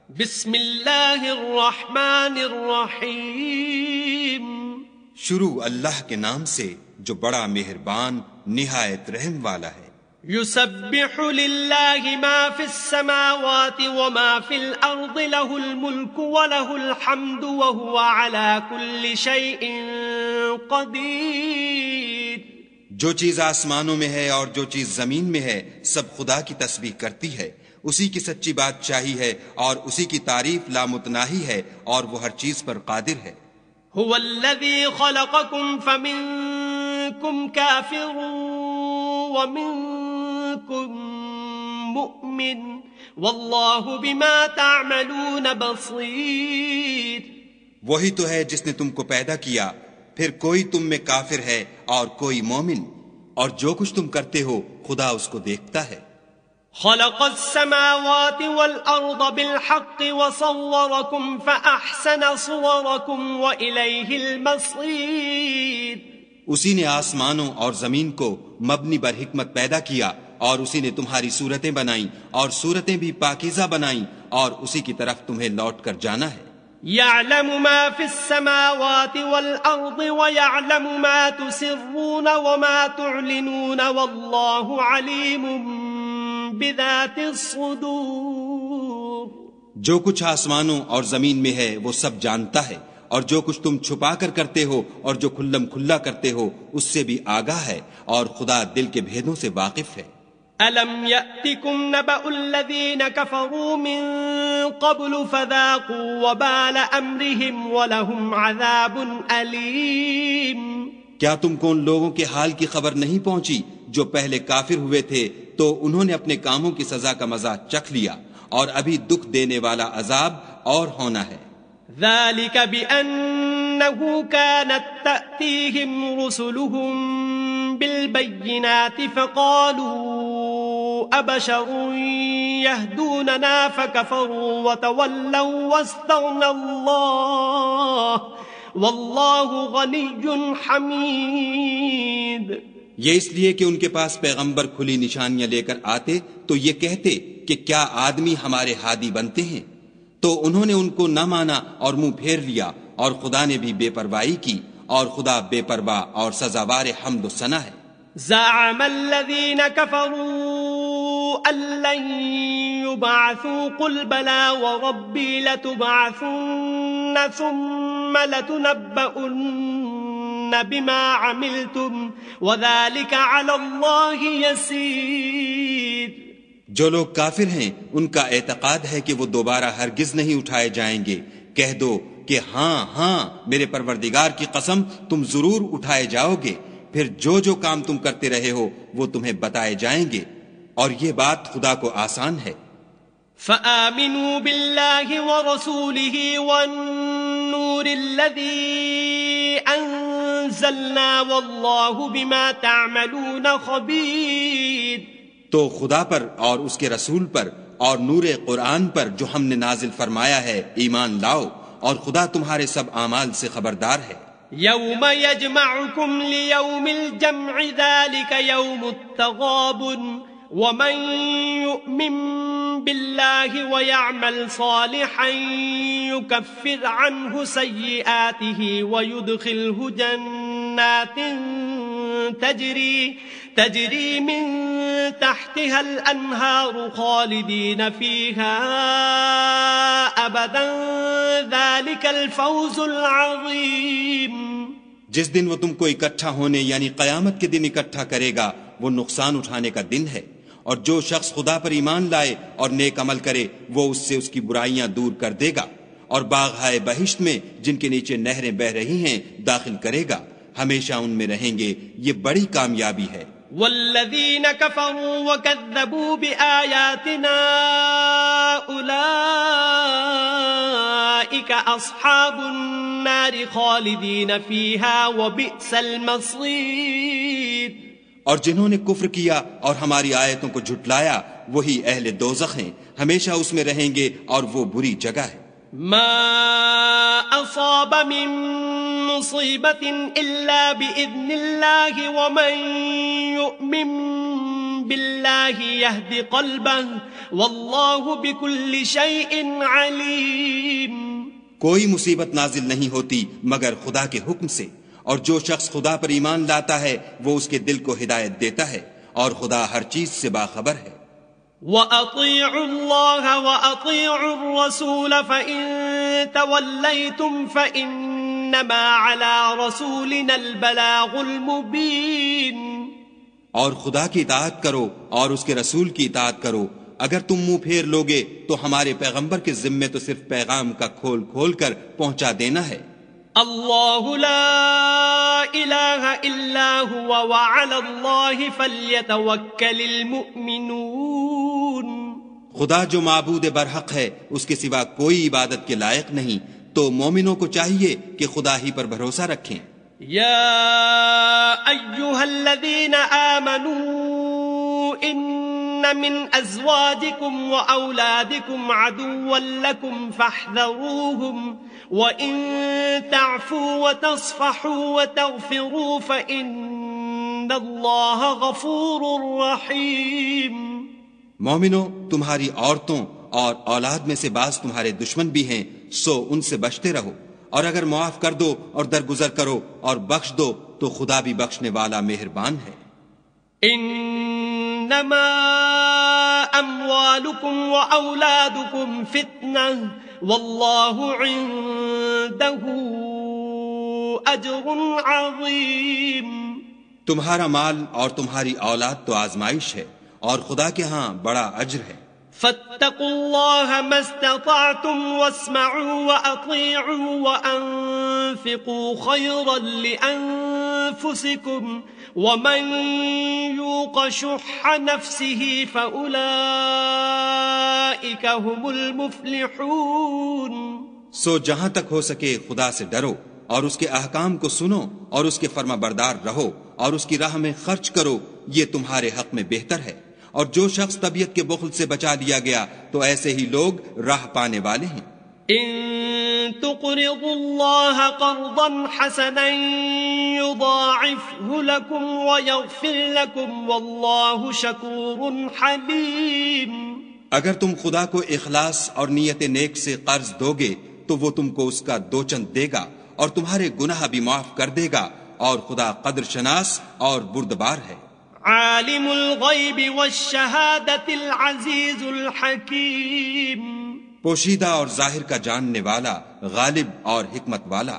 بسم اللہ الرحمن الرحیم، شروع اللہ کے نام سے جو بڑا مہربان نہایت رحم والا ہے۔ یسبح للہ ما فی السماوات وما فی الارض له الملک وله الحمد وهو على كل شیء قدیر۔ جو چیز آسمانوں میں ہے اور جو چیز زمین میں ہے سب خدا کی تسبیح کرتی ہے، اسی کی سچی بادشاہی ہے اور اسی کی تعریف لامتناہی ہے اور وہ ہر چیز پر قادر ہے۔ هو الذی خلقکم فمنکم کافر ومنکم مؤمن واللہ بما تعملون بصیر۔ وہی تو ہے جس نے تم کو پیدا کیا، پھر کوئی تم میں کافر ہے اور کوئی مومن، اور جو کچھ تم کرتے ہو خدا اس کو دیکھتا ہے۔ خلق السماوات والأرض بالحق وصوركم فأحسن صوركم وإليه المصير۔ اسی نے آسمانوں اور زمین کو مبنی بر حکمت پیدا کیا اور اسی نے تمہاری صورتیں بنائیں اور صورتیں بھی پاکیزہ بنائیں اور اسی کی طرف تمہیں لوٹ کر جانا ہے۔ يعلم ما في السماوات والأرض ويعلم ما تسرون وما تعلنون والله عليم بذات الصدور۔ جو کچھ آسمانوں اور زمین میں ہے وہ سب جانتا ہے، اور جو کچھ تم چھپا کر کرتے ہو اور جو کھلم کھلا کرتے ہو اس سے بھی آگاہ ہے، اور خدا دل کے بھیدوں سے واقف ہے۔ أَلَمْ يَأْتِكُمْ نَبَأُ الَّذِينَ كَفَرُوا مِن قَبْلُ فَذَاقُوا وَبَالَ أَمْرِهِمْ وَلَهُمْ عَذَابٌ أَلِيمٌ۔ کیا تم کو ان لوگوں کے حال کی خبر نہیں پہنچی جو پہلے کافر ہوئے تھے تو انہوں نے اپنے کاموں کی سزا کا مزہ چکھ لیا، اور ابھی دکھ دینے والا عذاب اور ہونا ہے۔ ذَلِكَ بِأَنَّهُ كَانَتْ تَأْتِيهِمْ رُسُلُهُم بِالْبَيِّنَاتِ فَقَالُوا أَبَشَرٌ يَهْدُونَنَا فَكَفَرُوا وَتَوَلَّوْا وَاسْتَغْنَى اللَّهُ وَاللَّهُ غَنِيٌّ حَمِيدٌ۔ یہ اس لیے کہ ان کے پاس پیغمبر کھلی نشانیاں لے کر آتے تو یہ کہتے کہ کیا آدمی ہمارے ہادی بنتے ہیں، تو انہوں نے ان کو نہ مانا اور منہ پھیر لیا، اور خدا نے بھی بے پرواہی کی، اور خدا بے پرواہ اور سزاوار حمد و ثنا ہے۔ زعم الذين كفروا أن لن يبعثوا قل بلى وربي لتبعثن ثم لتنبؤن بما عملتم وذلك على الله يسير۔ جو لوگ کافر ہیں ان کا اعتقاد ہے کہ وہ دوبارہ ہرگز نہیں اٹھائے جائیں گے۔ کہہ دو کہ ہاں ہاں میرے پروردگار کی قسم تم ضرور اٹھائے جاؤ گے، پھر جو جو کام تم کرتے رہے ہو وہ تمہیں بتائے جائیں گے، اور یہ بات خدا کو آسان ہے۔ فآمنوا بالله ورسوله والنور الذي أنزلنا والله بما تعملون خبير۔ تو خدا پر اور اس کے رسول پر اور نور قرآن پر جو ہم نے نازل فرمایا ہے ایمان لاؤ، اور خدا تمہارے سب اعمال سے خبردار ہے۔ یوم یجمعکم لیوم الجمع ذلک یوم التغابن ومن یؤمن باللہ ویعمل صالحا یکفر عنہ سیئاته ویدخلہ جنات تجری من تحتها الانہار خالدین فیہا ابدا ذلک الفوز العظیم۔ جس دن وہ تم کو اکٹھا ہونے یعنی قیامت کے دن اکٹھا کرے گا وہ نقصان اٹھانے کا دن ہے، اور جو شخص خدا پر ایمان لائے اور نیک عمل کرے وہ اس سے اس کی برائیاں دور کر دے گا، اور باغ-ہائے بہشت میں جن کے نیچے نہریں بہ رہی ہیں داخل کرے گا، ہمیشہ ان میں رہیں گے، یہ بڑی کامیابی ہے۔ والذین کفروا وکذبوا بآیاتنا اولئک اصحاب النار خالدین فیہا وبئس المصیر۔ اور جنہوں نے کفر کیا اور ہماری آیتوں کو جھٹلایا وہی اہل دوزخ ہیں، ہمیشہ اس میں رہیں گے اور وہ بری جگہ ہے۔ ما اصاب من مصیبت الا باذن اللہ ومن یؤمن بالله يهد قلبه والله بكل شيء عليم. کوئی مصیبت نازل نہیں ہوتی مگر خدا کے حکم سے، اور جو شخص خدا پر ایمان لاتا ہے وہ اس کے دل کو ہدایت دیتا ہے، اور خدا ہر چیز سے باخبر ہے. وَأَطِيعُوا اللَّهَ وَأَطِيعُوا الرَّسُولَ فَإِن تَوَلَّيْتُمْ فَإِنَّمَا عَلَى رَسُولِنَا الْبَلَاغُ الْمُبِينُ. اور خدا کی اطاعت کرو اور اس کے رسول کی اطاعت کرو. اگر تم منہ پھیر لوگے تو ہمارے پیغمبر کے ذمے تو صرف پیغام کا کھول کھول کر پہنچا دینا ہے. اللہ لا الہ الا هو وعلی اللہ فلیتوکل المؤمنون. خدا جو معبود برحق ہے اس کے سوا کوئی عبادت کے لائق نہیں، تو مومنوں کو چاہیے کہ خدا ہی پر بھروسہ رکھیں. یا ایھا الذین آمنوا ان من ازواجکم واولادکم عدوا لکم فاحذروہم وَإِن تَعْفُوا وَتَصْفَحُوا وَتَغْفِرُوا فَإِنَّ اللَّهَ غَفُورٌ رَحِيمٌ. مومنو، تمہاری عورتوں اور اولاد میں سے بعض تمہارے دشمن بھی ہیں، سو ان سے بچتے رہو، اور اگر معاف کر دو اور درگزر کرو اور بخش دو تو خدا بھی بخشنے والا مہربان ہے. انما اموالکم واولادکم فتنہ واللہ عنده اجر عظیم. تمہارا مال اور تمہاری اولاد تو آزمائش ہے، اور خدا کے ہاں بڑا اجر ہے. فاتقوا اللہ ما استطعتم واسمعوا واطیعوا وانفقوا خیرا لانفسکم ومن یوق شح نفسه فاولئک هم المفلحون. سو جہاں تک ہو سکے خدا سے ڈرو اور اس کے احکام کو سنو اور اس کے فرما بردار رہو اور اس کی راہ میں خرچ کرو، یہ تمہارے حق میں بہتر ہے. اور جو شخص طبیعت کے بخل سے بچا لیا گیا تو ایسے ہی لوگ راہ پانے والے ہیں. ان تقرضوا اللہ قرضا حسنا یضاعفه لکم ویغفر لکم واللہ شکور حلیم. اگر تم خدا کو اخلاص اور نیت نیک سے قرض دو گے تو وہ تم کو اس کا دوچند دے گا اور تمہارے گناہ بھی معاف کر دے گا، اور خدا قدر شناس اور بردبار ہے. عالم الغیب والشہادۃ العزیز الحکیم. پوشیدہ اور ظاہر کا جاننے والا، غالب اور حکمت والا.